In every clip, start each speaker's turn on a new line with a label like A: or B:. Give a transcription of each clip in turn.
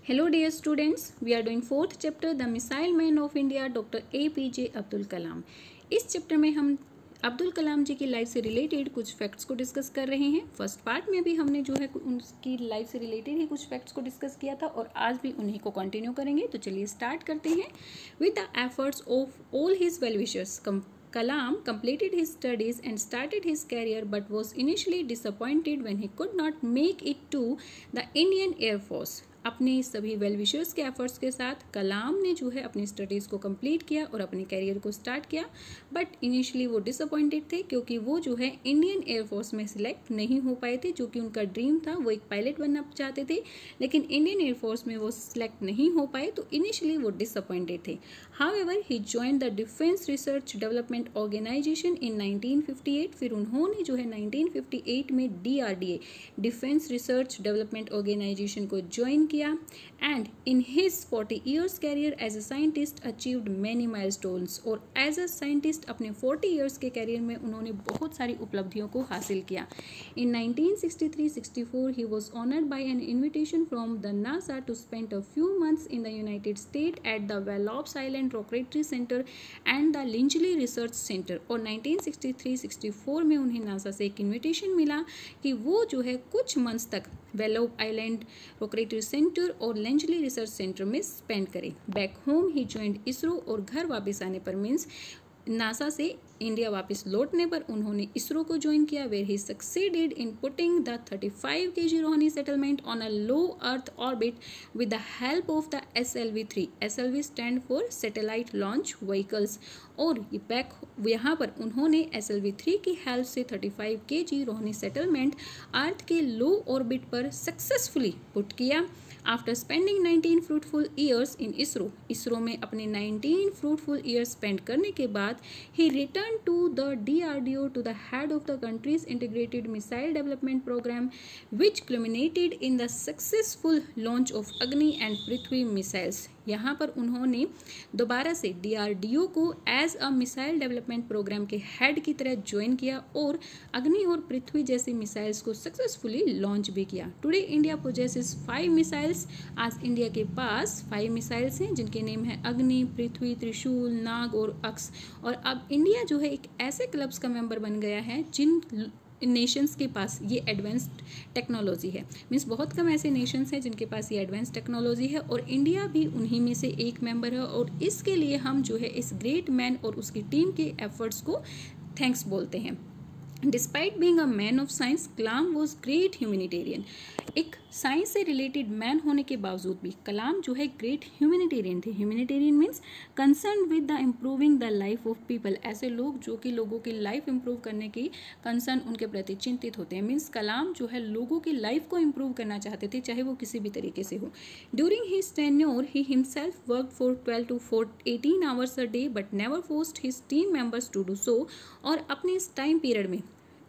A: Hello dear students, we are doing fourth chapter The Missile Man of India Dr. APJ Abdul Kalam. इस chapter में हम अब्दुल कलाम जी की life से related कुछ फैक्ट्स को डिस्कस कर रहे हैं। फर्स्ट पार्ट में भी हमने जो है उनकी लाइफ से रिलेटेड ही कुछ फैक्ट्स को डिस्कस किया था और आज भी उन्हीं को कंटिन्यू करेंगे। तो चलिए स्टार्ट करते हैं। With the efforts of all his well wishers Kalam completed his studies and started his career but was initially disappointed when he could not make it to the Indian Air Force. अपने सभी well wishers के efforts के साथ कलाम ने जो है अपनी studies को कंप्लीट किया और अपने करियर को स्टार्ट किया, बट इनिशियली वो डिसअपॉइंटेड थे क्योंकि वो जो है इंडियन एयरफोर्स में सिलेक्ट नहीं हो पाए थे, जो कि उनका ड्रीम था। वो एक पायलट बनना चाहते थे लेकिन इंडियन एयरफोर्स में वो सिलेक्ट नहीं हो पाए, तो इनिशियली वो डिसअपॉइंटेड थे। However he joined the defence research development organisation in 1958। फिर उन्होंने जो है 1958 में DRDA defence research development organisation को ज्वाइन किया and in his 40 years career as a scientist achieved many milestones. और एज अ साइंटिस्ट अपने 40 years के कैरियर में उन्होंने बहुत सारी उपलब्धियों को हासिल किया। In 1963-64 he was honoured by an invitation from the NASA to spend a few months in the United State at the Wallops Island rocketry centre and the Langley research centre. और 1963-64 में उन्हें नासा से एक invitation मिला कि वो जो है कुछ मंथ्स तक वेलोप आइलैंड रॉकेटरी सेंटर और लेंजली रिसर्च सेंटर में स्पेंड करें। Back home he joined ISRO. और घर वापस आने पर मीन्स नासा से इंडिया वापस लौटने पर उन्होंने इसरो को ज्वाइन किया, where he succeeded in putting the 35 kg Rohini satellite on a low earth orbit with the help of the SLV-3। SLV stand for satellite launch vehicles. और बैक यहाँ पर उन्होंने SLV-3 की हेल्प से 35 kg रोहनी सेटलमेंट अर्थ के low orbit पर successfully put किया। After spending 19 fruitful years in ISRO में अपने 19 फ्रूटफुल ईयर्स स्पेंड करने के बाद ही return to the DRDO to the head of the country's integrated missile development programme which culminated in the successful launch of Agni and Prithvi missiles. यहाँ पर उन्होंने दोबारा से DRDO को as a missile development programme के हेड की तरह ज्वाइन किया और अग्नि और पृथ्वी जैसी मिसाइल्स को सक्सेसफुली लॉन्च भी किया। Today India possesses 5 missiles. आज इंडिया के पास 5 मिसाइल्स हैं जिनके नेम है अग्नि, पृथ्वी, त्रिशूल, नाग और अक्स। और अब इंडिया जो है एक ऐसे क्लब्स का मेंबर बन गया है जिन नेशंस के पास ये एडवांस्ड टेक्नोलॉजी है। मीन्स बहुत कम ऐसे नेशंस हैं जिनके पास ये एडवांस टेक्नोलॉजी है और इंडिया भी उन्हीं में से एक मेंबर है। और इसके लिए हम जो है इस ग्रेट मैन और उसकी टीम के एफर्ट्स को थैंक्स बोलते हैं। Despite being a man of science, Kalam was great humanitarian. एक साइंस से रिलेटेड मैन होने के बावजूद भी कलाम जो है ग्रेट ह्यूमैनिटेरियन थे। Humanitarian means concern with the improving the life of people. ऐसे लोग जो कि लोगों की लाइफ इंप्रूव करने की कंसर्न उनके प्रति चिंतित होते हैं। मीन्स कलाम जो है लोगों की लाइफ को इम्प्रूव करना चाहते थे, चाहे वो किसी भी तरीके से हो। During his tenure he himself worked for 12 to 18 hours a day but never forced his team members to do so. और अपने इस टाइम पीरियड में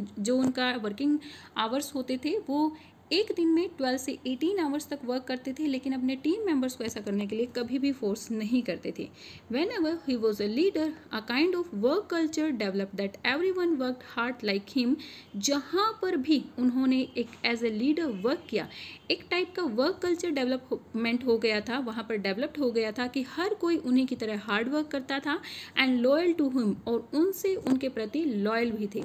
A: जो उनका वर्किंग आवर्स होते थे वो एक दिन में 12 से 18 आवर्स तक वर्क करते थे, लेकिन अपने टीम मेंबर्स को ऐसा करने के लिए कभी भी फोर्स नहीं करते थे। When ever he was a leader a kind of work culture develop that every one worked hard like him. जहाँ पर भी उन्होंने एक एज ए लीडर वर्क किया, एक टाइप का वर्क कल्चर डेवलपमेंट हो गया था, वहाँ पर डेवलप्ड हो गया था कि हर कोई उन्हीं की तरह हार्ड वर्क करता था एंड लॉयल टू हिम, और उनसे उनके प्रति लॉयल भी थे।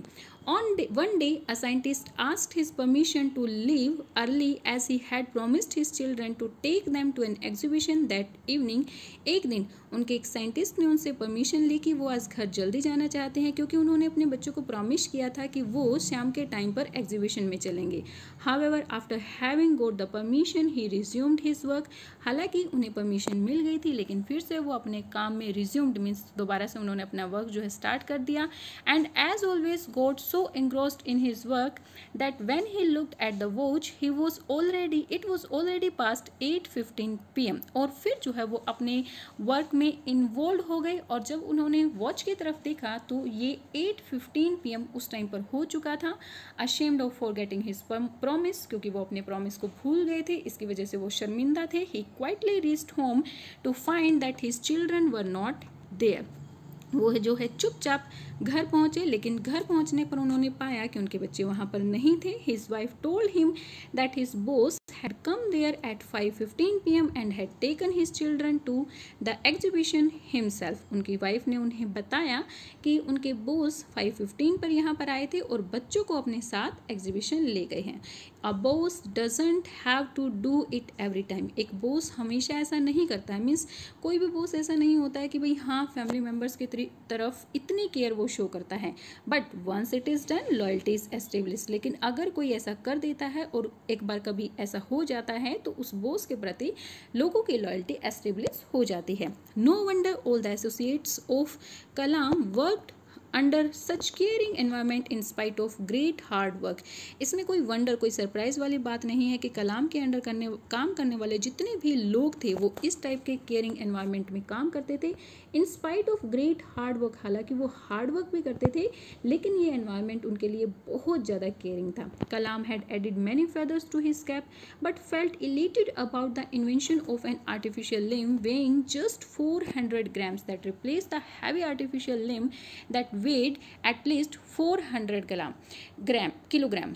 A: One day, a scientist asked his permission to leave early as he had promised his children to take them to an exhibition that evening. एक दिन उनके एक साइंटिस्ट ने उनसे परमिशन ली कि वो आज घर जल्दी जाना चाहते हैं क्योंकि उन्होंने अपने बच्चों को प्रॉमिस किया था कि वो शाम के टाइम पर एग्जीबिशन में चलेंगे। However, after having got the permission, he resumed his work. हालांकि उन्हें परमिशन मिल गई थी लेकिन फिर से वो अपने काम में resumed मीन्स दोबारा से उन्होंने अपना वर्क जो है स्टार्ट कर दिया। And as always got so engrossed in his work that when he looked at the watch it was already past 8:15 PM। और फिर जो है वो अपने वर्क में इन्वॉल्व हो गए और जब उन्होंने वॉच की तरफ देखा तो ये 8:15 PM उस टाइम पर हो चुका था। ashamed of forgetting his promise, क्योंकि वो अपने प्रॉमिस को भूल गए थे, इसकी वजह से वो शर्मिंदा थे। he quietly reached home to find that his children were not there। वो जो है चुपचाप घर पहुंचे, लेकिन घर पहुंचने पर उन्होंने पाया कि उनके बच्चे वहां पर नहीं थे. His wife told him that his boss had come there at 5:15 p.m. and had taken his children to the exhibition himself. उनकी वाइफ ने उन्हें बताया कि उनके बॉस 5:15 पर यहाँ पर आए थे और बच्चों को अपने साथ एग्जीबिशन ले गए हैं. A boss doesn't have to do it every time. एक बॉस हमेशा ऐसा नहीं करता है. मीन्स कोई भी बॉस ऐसा नहीं होता है कि भाई हाँ फैमिली मेम्बर्स की तरफ इतनी केयर वो शो करता है. But once it is done loyalty is establish. लेकिन अगर कोई ऐसा कर देता है और एक बार कभी ऐसा हो जाता है तो उस बॉस के प्रति लोगों की लॉयल्टी एस्टेब्लिश हो जाती है. No wonder all the associates of Kalam worked under such caring environment in spite of great hard work. इसमें कोई वंडर, कोई सरप्राइज वाली बात नहीं है कि कलाम के अंडर काम करने वाले जितने भी लोग थे वो इस टाइप के केयरिंग एनवायरमेंट में काम करते थे. इन spite of great hard work, हालांकि वो हार्ड वर्क भी करते थे लेकिन ये एनवायरमेंट उनके लिए बहुत ज़्यादा केयरिंग था. Kalam had added many feathers to his cap but felt elated about the invention of an artificial limb weighing just 400 grams that replaced the heavy artificial limb that weighed at least 400 kilogram.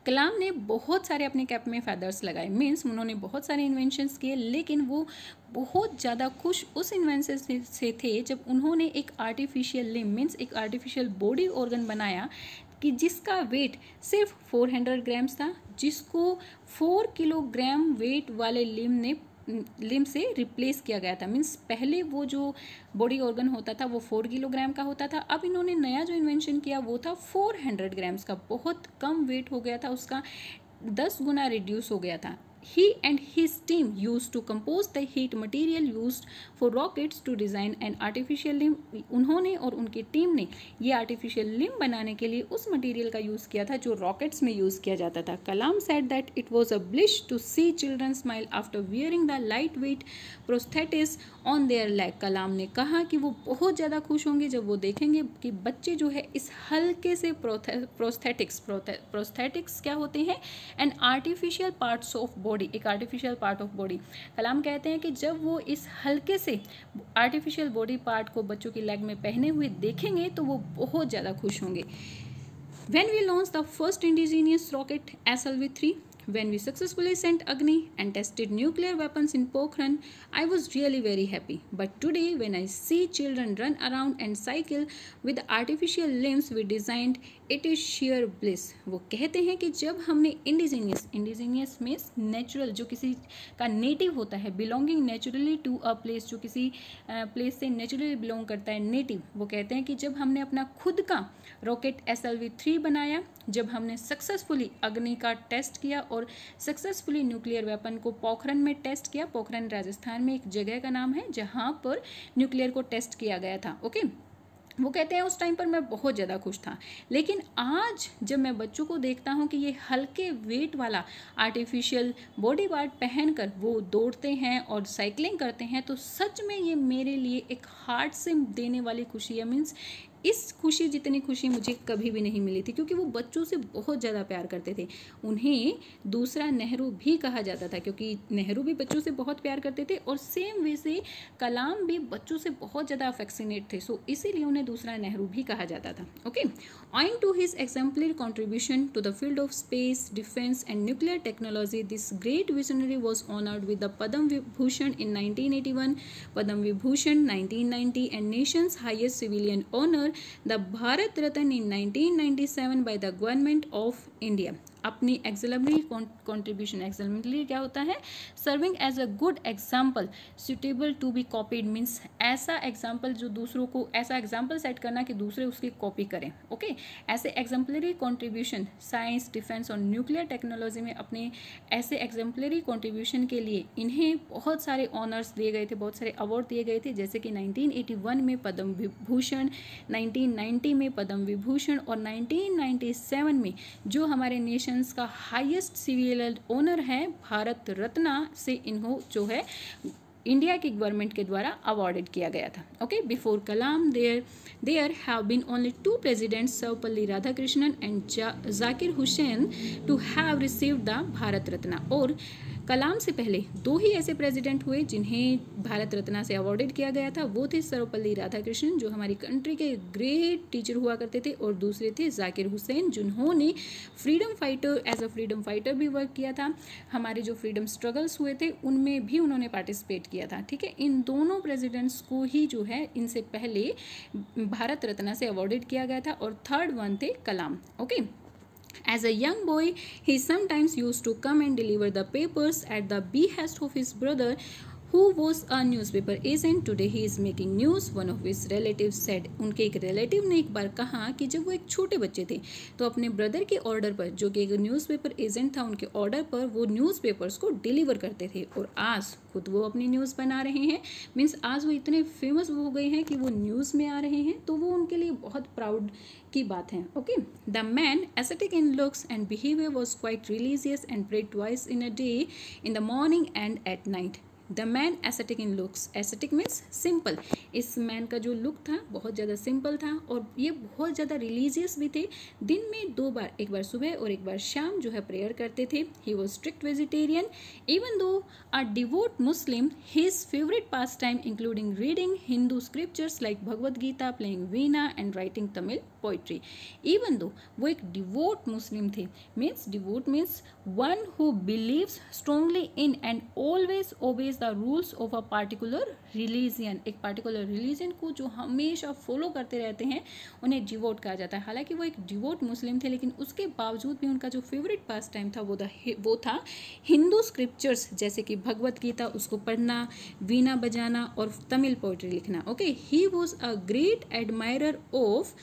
A: Kalam ने बहुत सारे अपने cap में feathers लगाए. Means उन्होंने बहुत सारे inventions किए लेकिन वो बहुत ज़्यादा खुश उस इन्वेंशन से थे जब उन्होंने एक आर्टिफिशियल लिम्ब मीन्स एक आर्टिफिशियल बॉडी ऑर्गन बनाया कि जिसका वेट सिर्फ 400 ग्राम्स था, जिसको 4 किलोग्राम वेट वाले लिम्ब से रिप्लेस किया गया था. मीन्स पहले वो जो बॉडी ऑर्गन होता था वो 4 किलोग्राम का होता था. अब इन्होंने नया जो इन्वेंशन किया वो था 400 ग्राम्स का. बहुत कम वेट हो गया था, उसका 10 गुना रिड्यूस हो गया था. He and his team used to compose the heat material used for rockets to design an artificial limb. उन्होंने और उनकी टीम ने ये आर्टिफिशियल लिम्ब बनाने के लिए उस मटेरियल का यूज़ किया था जो रॉकेट्स में यूज़ किया जाता था. कलाम said that it was a bliss to see children smile after wearing the lightweight prosthetics on their leg. कलाम ने कहा कि वो बहुत ज़्यादा खुश होंगे जब वो देखेंगे कि बच्चे जो है इस हल्के से प्रोस्थेटिक्स क्या होते हैं, an artificial parts of body, एक आर्टिफिशियल पार्ट ऑफ बॉडी. कलाम कहते हैं कि जब वो इस हल्के से आर्टिफिशियल बॉडी पार्ट को बच्चों की लेग में पहने हुए देखेंगे तो वो बहुत ज़्यादा खुश होंगे. When we launched the first indigenous rocket SLV-3, when we successfully sent Agni and tested nuclear weapons in Pokhran, I was really very happy. But today, when I see children run around and cycle with the artificial limbs we designed, it is sheer bliss. वो कहते हैं कि जब हमने indigenous means natural, जो किसी का native होता है, belonging naturally to a place, जो किसी प्लेस से नेचुरली बिलोंग करता है, नेटिव. वो कहते हैं कि जब हमने अपना खुद का रॉकेट SLV-3 बनाया, जब हमने सक्सेसफुली अग्नि का टेस्ट किया और सक्सेसफुली न्यूक्लियर वेपन को पोखरन में टेस्ट किया. पोखरन राजस्थान में एक जगह का नाम है जहाँ पर न्यूक्लियर को टेस्ट किया गया था. ओके, वो कहते हैं उस टाइम पर मैं बहुत ज़्यादा खुश था. लेकिन आज जब मैं बच्चों को देखता हूँ कि ये हल्के वेट वाला आर्टिफिशियल बॉडी पार्ट पहनकर वो दौड़ते हैं और साइकिलिंग करते हैं तो सच में ये मेरे लिए एक हार्ट से देने वाली खुशी है. मीन्स इस खुशी जितनी खुशी मुझे कभी भी नहीं मिली थी, क्योंकि वो बच्चों से बहुत ज़्यादा प्यार करते थे. उन्हें दूसरा नेहरू भी कहा जाता था क्योंकि नेहरू भी बच्चों से बहुत प्यार करते थे और सेम वे से कलाम भी बच्चों से बहुत ज़्यादा अफेक्शनेट थे. सो इसीलिए उन्हें दूसरा नेहरू भी कहा जाता था. Okay, owing to his exemplary contribution to the field of space, defense and nuclear technology, this great visionary was honored with the Padam Vibhushan in 1981, Padam Vibhushan 1990 and nation's highest civilian honor, the Bharat Ratna in 1997 by the Government of India. अपनी exemplary contribution, exemplary क्या होता है, serving as a good example suitable to be copied. Means ऐसा example जो दूसरों को, ऐसा example set करना कि दूसरे उसकी कॉपी करें. ओके, ऐसे एग्जाम्पलरी कॉन्ट्रीब्यूशन साइंस, डिफेंस और न्यूक्लियर टेक्नोलॉजी में अपने ऐसे एग्जाम्पलरी कॉन्ट्रीब्यूशन के लिए इन्हें बहुत सारे ऑनर्स दिए गए थे, बहुत सारे अवार्ड दिए गए थे. जैसे कि 1981 में पद्म विभूषण, 1990 में पद्म विभूषण और 1997 में जो हमारे नेशन का हाईएस्ट सिविलियन ऑनर है भारत रत्ना से इन्हों जो है इंडिया की गवर्नमेंट के द्वारा अवॉर्डेड किया गया था. Okay, before Kalam there have been only 2 presidents, Sarvepalli Radhakrishnan and Zakir Hussain, to have received the Bharat Ratna. और कलाम से पहले 2 ही ऐसे प्रेसिडेंट हुए जिन्हें भारत रत्न से अवॉर्डेड किया गया था। वो थे सर्वपल्ली राधाकृष्णन, जो हमारी कंट्री के ग्रेट टीचर हुआ करते थे, और दूसरे थे जाकिर हुसैन, जिन्होंने freedom fighter as a freedom fighter भी वर्क किया था। हमारे जो फ्रीडम स्ट्रगल्स हुए थे उनमें भी उन्होंने पार्टिसिपेट किया था। ठीक है, इन दोनों प्रेसिडेंट्स को ही जो है इनसे पहले भारत रत्न से अवॉर्डेड किया गया था, और थर्ड वन थे Kalam. Okay, as a young boy, he sometimes used to come and deliver the papers at the behest of his brother, who was a newspaper agent. Today he is making news, one of his relatives said. उनके एक relative ने एक बार कहा कि जब वो एक छोटे बच्चे थे तो अपने ब्रदर के ऑर्डर पर, जो कि एक न्यूज़पेपर एजेंट था, उनके ऑर्डर पर वो न्यूज़पेपर्स को डिलीवर करते थे, और आज खुद वो अपनी न्यूज़ बना रहे हैं। मीन्स आज वो इतने फेमस हो गए हैं कि वो न्यूज़ में आ रहे हैं, तो वो उनके लिए बहुत प्राउड की बात है। Okay, the man ascetic in looks and behavior was quite religious and prayed twice in a day, in the morning and at night. The man aesthetic in looks, aesthetic means simple. इस man का जो look था बहुत ज़्यादा simple था, और ये बहुत ज़्यादा रिलीजियस भी थे। दिन में 2 बार, एक बार सुबह और एक बार शाम जो है प्रेयर करते थे। He was strict vegetarian, even though a devout Muslim. His favourite pastime including reading Hindu scriptures like Bhagavad Gita, playing veena and writing Tamil poetry. Even though वो एक डिवोट मुस्लिम थे, means devout means one who believes strongly in and always obeys the rules of a particular religion. एक particular religion को जो हमेशा follow करते रहते हैं उन्हें डिवोट कहा जाता है। हालांकि वो एक डिवोट मुस्लिम थे, लेकिन उसके बावजूद भी उनका जो फेवरेट पास टाइम था वो था हिंदू स्क्रिप्चर्स, जैसे कि भगवत गीता, उसको पढ़ना, वीणा बजाना और तमिल पोइट्री लिखना। Okay, he was a great admirer of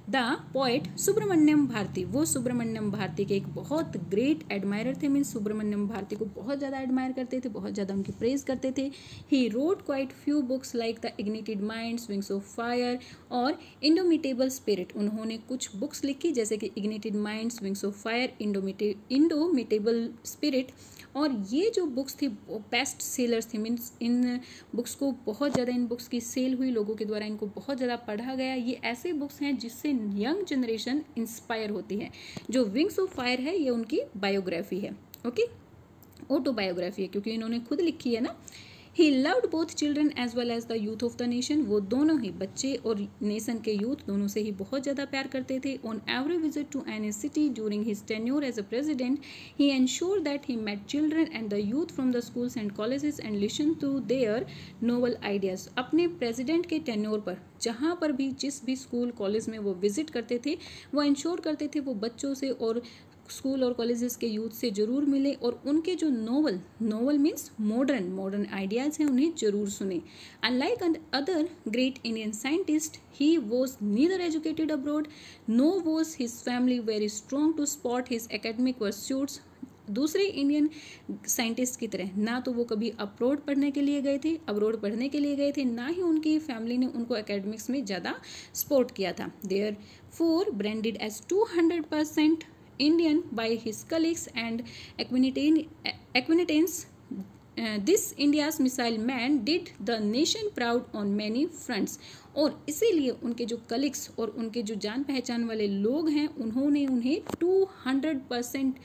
A: the poet Subramania Bharati. वो सुब्रमण्यम भारती के एक बहुत ग्रेट एडमायरर थे, मीन्स सुब्रमण्यम भारती को बहुत ज़्यादा एडमायर करते थे, बहुत ज़्यादा उनकी प्रेज करते थे। He wrote quite few books like the Ignited Minds, Wings of Fire और इंडोमिटेबल स्पिरिट। उन्होंने कुछ बुक्स लिखी जैसे कि Ignited Minds, Wings of Fire, Indomitable Spirit, और ये जो बुक्स थी वो बेस्ट सेलर्स थी। मीन्स इन बुक्स को बहुत ज़्यादा, इन बुक्स की सेल हुई, लोगों के द्वारा इनको बहुत ज़्यादा पढ़ा गया। ये ऐसे बुक्स हैं जिससे यंग जनरेशन इंस्पायर होती है। जो विंग्स ऑफ फायर है ये उनकी बायोग्राफी है, ओके, ऑटोबायोग्राफी है, क्योंकि इन्होंने खुद लिखी है ना। He loved both children as well as the youth of the nation. वो दोनों ही, बच्चे और नेशन के यूथ दोनों से ही बहुत ज़्यादा प्यार करते थे। On every visit to any city during his tenure as a president, he ensure that he met children and the youth from the schools and colleges and listen to their novel ideas. अपने president के tenure पर जहाँ पर भी, जिस भी school college में वो विजिट करते थे, वो इंश्योर करते थे वो बच्चों से और स्कूल और कॉलेजेस के यूथ से ज़रूर मिले, और उनके जो नोवल मीन्स मॉडर्न आइडियाज़ हैं उन्हें ज़रूर सुने। Unlike other great Indian scientist, he was neither educated abroad, no was his family very strong to spot his academic pursuits. दूसरे इंडियन साइंटिस्ट की तरह ना तो वो कभी अब्रॉड पढ़ने के लिए गए थे, ना ही उनकी फैमिली ने उनको एकेडमिक्स में ज़्यादा सपोर्ट किया था। Therefore branded as 200% Indian by his colleagues and acquaintances, this India's missile man did the nation proud on many fronts. और इसीलिए उनके जो कलीग्स और उनके जो जान पहचान वाले लोग हैं उन्होंने उन्हें 200%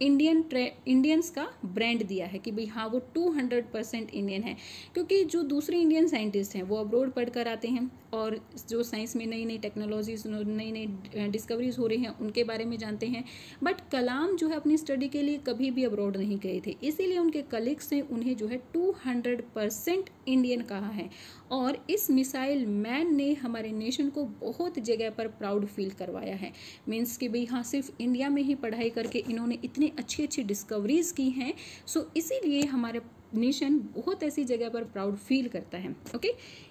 A: इंडियंस का ब्रांड दिया है कि भाई हाँ वो 200% इंडियन है। क्योंकि जो दूसरे इंडियन साइंटिस्ट हैं वो अब्रॉड पढ़ कर आते हैं, और जो साइंस में नई नई टेक्नोलॉजीज, नई नई डिस्कवरीज हो रही हैं उनके बारे में जानते हैं। बट कलाम जो है अपनी स्टडी के लिए कभी भी अब्रॉड नहीं गए थे, इसीलिए उनके कलीग्स ने उन्हें जो है 200% इंडियन कहा है। और इस मिसाइल मैन ने हमारे नेशन को बहुत जगह पर प्राउड फील करवाया है। मीन्स कि भाई हाँ सिर्फ इंडिया में ही पढ़ाई करके इन्होंने इतनी अच्छी अच्छी डिस्कवरीज की हैं, सो इसीलिए हमारे नेशन बहुत ऐसी जगह पर प्राउड फील करता है। Okay,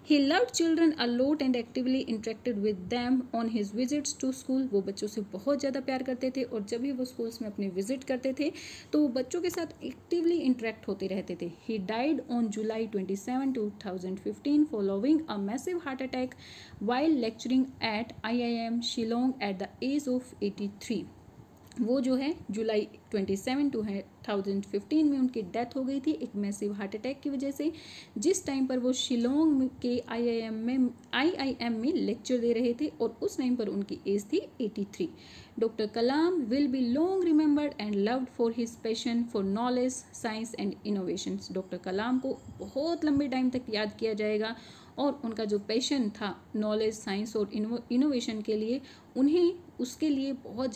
A: he loved children a lot and actively interacted with them on his visits to school. वो बच्चों से बहुत ज़्यादा प्यार करते थे, और जब भी वो स्कूल्स में अपने विजिट करते थे तो वो बच्चों के साथ एक्टिवली इंटरेक्ट होते रहते थे। He died on July 27, 2015 following a massive heart attack while lecturing at IIM Shillong at the age of 83। वो जो है जुलाई 27, 2015 में उनकी डेथ हो गई थी एक मैसिव हार्ट अटैक की वजह से, जिस टाइम पर वो शिलोंग के आईआईएम में लेक्चर दे रहे थे और उस टाइम पर उनकी एज थी 83। Doctor Kalam will be long remembered and loved for his passion for knowledge, science and innovations. Doctor Kalam को बहुत लंबे टाइम तक याद किया जाएगा और उनका जो पैशन था नॉलेज, साइंस और इनोवेशन के लिए, उन्हें उसके लिए बहुत